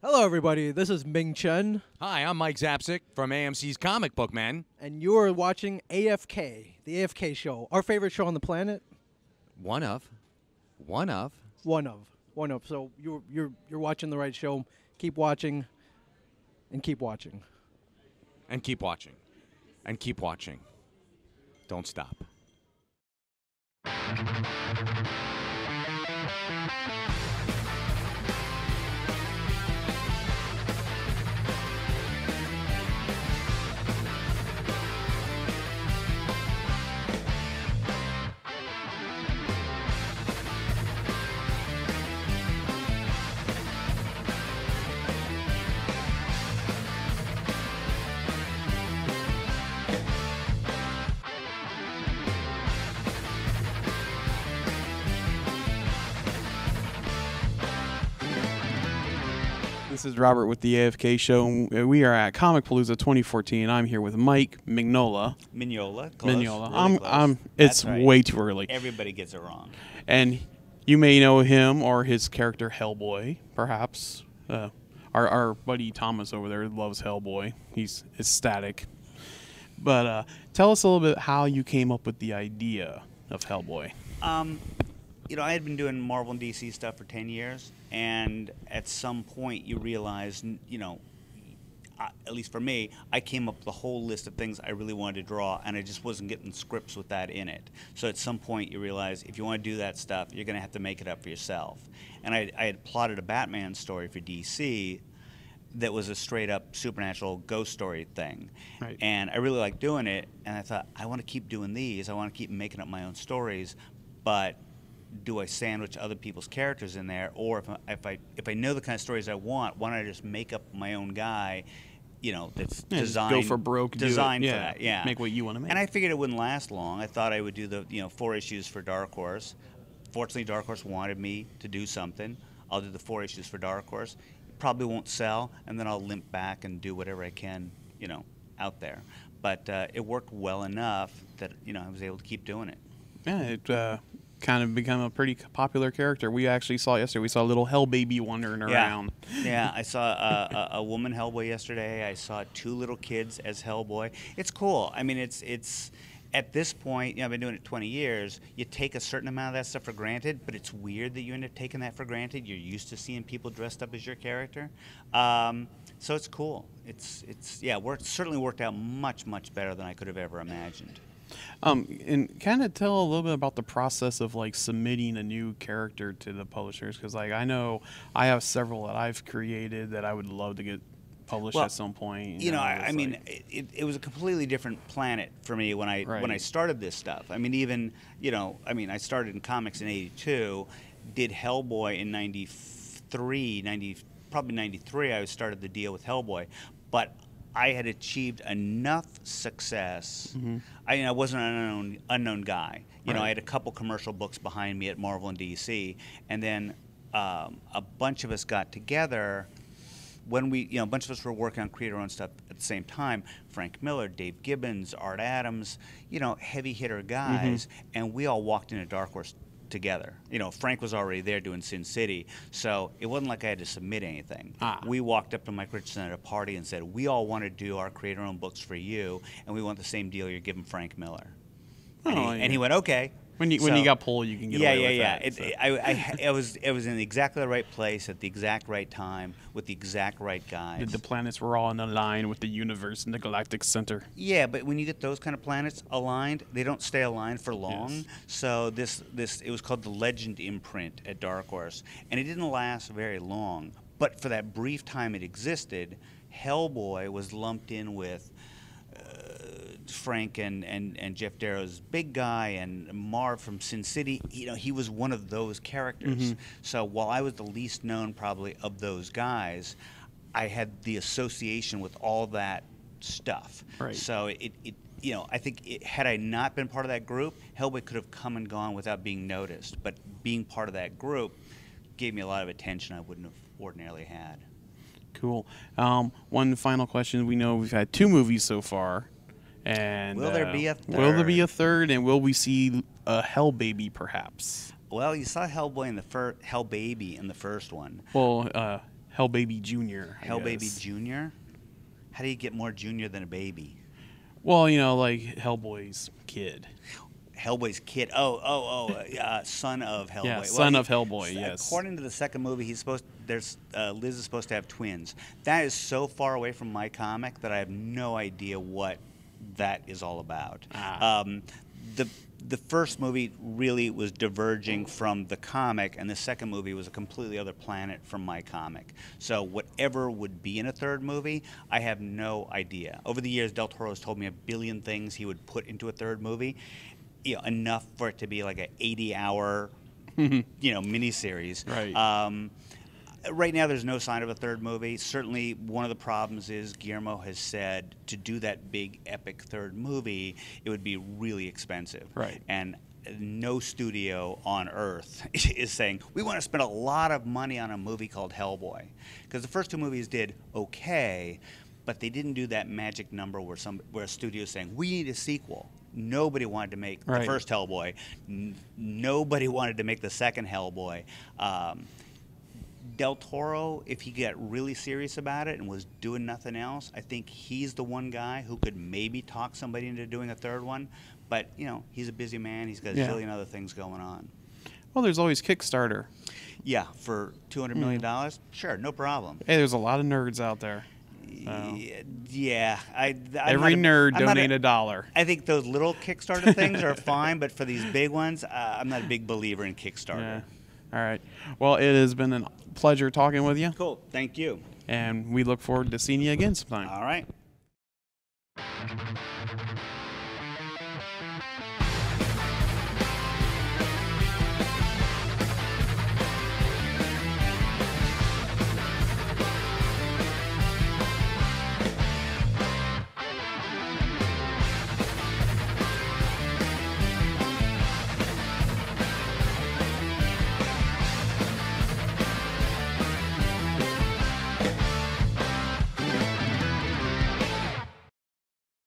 Hello, everybody. This is Ming Chen, Hi, I'm Mike Zapsik from AMC's Comic Book Man. and you're watching AFK, the AFK show, our favorite show on the planet. One of. One of. So you're watching the right show. Keep watching, and keep watching. And keep watching. And keep watching. Don't stop. This is Robert with the AFK Show. We are at Comicpalooza 2014. I'm here with Mike Mignola. Mignola. Close. Mignola. Really close. It's That's right. way too early. Everybody gets it wrong. And you may know him or his character Hellboy, perhaps. Our buddy Thomas over there loves Hellboy. He's ecstatic. But tell us a little bit how you came up with the idea of Hellboy. I had been doing Marvel and DC stuff for 10 years, and at some point you realize, at least for me, I came up with a whole list of things I really wanted to draw, and I just wasn't getting scripts with that in it. So at some point you realize if you want to do that stuff, you're going to have to make it up for yourself. And I had plotted a Batman story for DC that was a straight-up supernatural ghost story thing. Right. And I really liked doing it, and I thought, I want to keep doing these. I want to keep making up my own stories, but do I sandwich other people's characters in there, or if I know the kind of stories I want, why don't I just make up my own guy, that's designed, go for broke, designed do it. for that, yeah. Make what you want to make. And I figured it wouldn't last long. I thought I would do the 4 issues for Dark Horse. Fortunately, Dark Horse wanted me to do something. I'll do the 4 issues for Dark Horse. Probably won't sell, and then I'll limp back and do whatever I can, out there. But it worked well enough that I was able to keep doing it. Yeah, it kind of become a pretty popular character. We actually saw yesterday. We saw a little Hell Baby wandering around. Yeah, I saw a woman Hellboy yesterday. I saw 2 little kids as Hellboy. It's cool. I mean, it's at this point, I've been doing it 20 years. You take a certain amount of that stuff for granted, but it's weird that you end up taking that for granted. You're used to seeing people dressed up as your character, so it's cool. It's certainly worked out much better than I could have ever imagined. And kind of tell a little bit about the process of submitting a new character to the publishers, because I know I have several that I've created that I would love to get published at some point. It was a completely different planet for me when I started this stuff. I mean, even I started in comics in '82, did Hellboy in probably '93. I started the deal with Hellboy, but I had achieved enough success. Mm-hmm. I wasn't an unknown guy. I had a couple commercial books behind me at Marvel and DC, and then a bunch of us got together. When a bunch of us were working on creator-owned stuff at the same time. Frank Miller, Dave Gibbons, Art Adams, heavy hitter guys, and we all walked into Dark Horse together. Frank was already there doing Sin City, so it wasn't like I had to submit anything. We walked up to Mike Richardson at a party and said, we all want to do our creator-owned books for you, and we want the same deal you're giving Frank Miller. And he went, okay. When you got pulled, you can get away with that. I was in exactly the right place at the exact right time with the exact right guys. The planets were all in a line with the universe and the galactic center. Yeah, but when you get those kind of planets aligned, they don't stay aligned for long. Yes. So it was called the Legend imprint at Dark Horse, and it didn't last very long. But for that brief time it existed, Hellboy was lumped in with Frank and Jeff Darrow's big guy and Marv from Sin City. He was one of those characters. Mm-hmm. So while I was the least known probably of those guys, I had the association with all that stuff. Right. So I think had I not been part of that group, Hellboy could have come and gone without being noticed. But being part of that group gave me a lot of attention I wouldn't have ordinarily had. Cool. One final question. We know we've had 2 movies so far. And will there be a third? Will there be a third? And will we see a Hell Baby, perhaps? Well, you saw Hellboy in the Hell Baby in the first one. Well, Hell Baby Jr. Hell Baby Jr.? How do you get more junior than a baby? Well, you know, like Hellboy's kid. Hellboy's kid. Son of Hellboy. Yeah, son of Hellboy. Yes. According to the second movie, Liz is supposed to have twins. That is so far away from my comic that I have no idea what that is all about. The first movie really was diverging from the comic, and the second movie was a completely other planet from my comic. So whatever would be in a third movie, I have no idea. Over the years, Del Toro has told me a billion things he would put into a third movie, enough for it to be like an 80-hour, miniseries. Right. Right now, there's no sign of a third movie. Certainly, one of the problems is Guillermo has said to do that big, epic third movie, it would be really expensive. Right. And no studio on Earth is saying, we want to spend a lot of money on a movie called Hellboy. Because the first two movies did okay, but they didn't do that magic number where a studio is saying, we need a sequel. Nobody wanted to make the first Hellboy. Nobody wanted to make the second Hellboy. Del Toro, if he got really serious about it and was doing nothing else, I think he's the one guy who could maybe talk somebody into doing a third one. But, he's a busy man. He's got a zillion other things going on. Well, there's always Kickstarter. Yeah, for $200 million? Sure, no problem. Hey, there's a lot of nerds out there. Yeah. Every nerd donate $1. I think those little Kickstarter things are fine, but for these big ones, I'm not a big believer in Kickstarter. Yeah. All right. Well, it has been a pleasure talking with you. Cool. Thank you. And we look forward to seeing you again sometime. All right.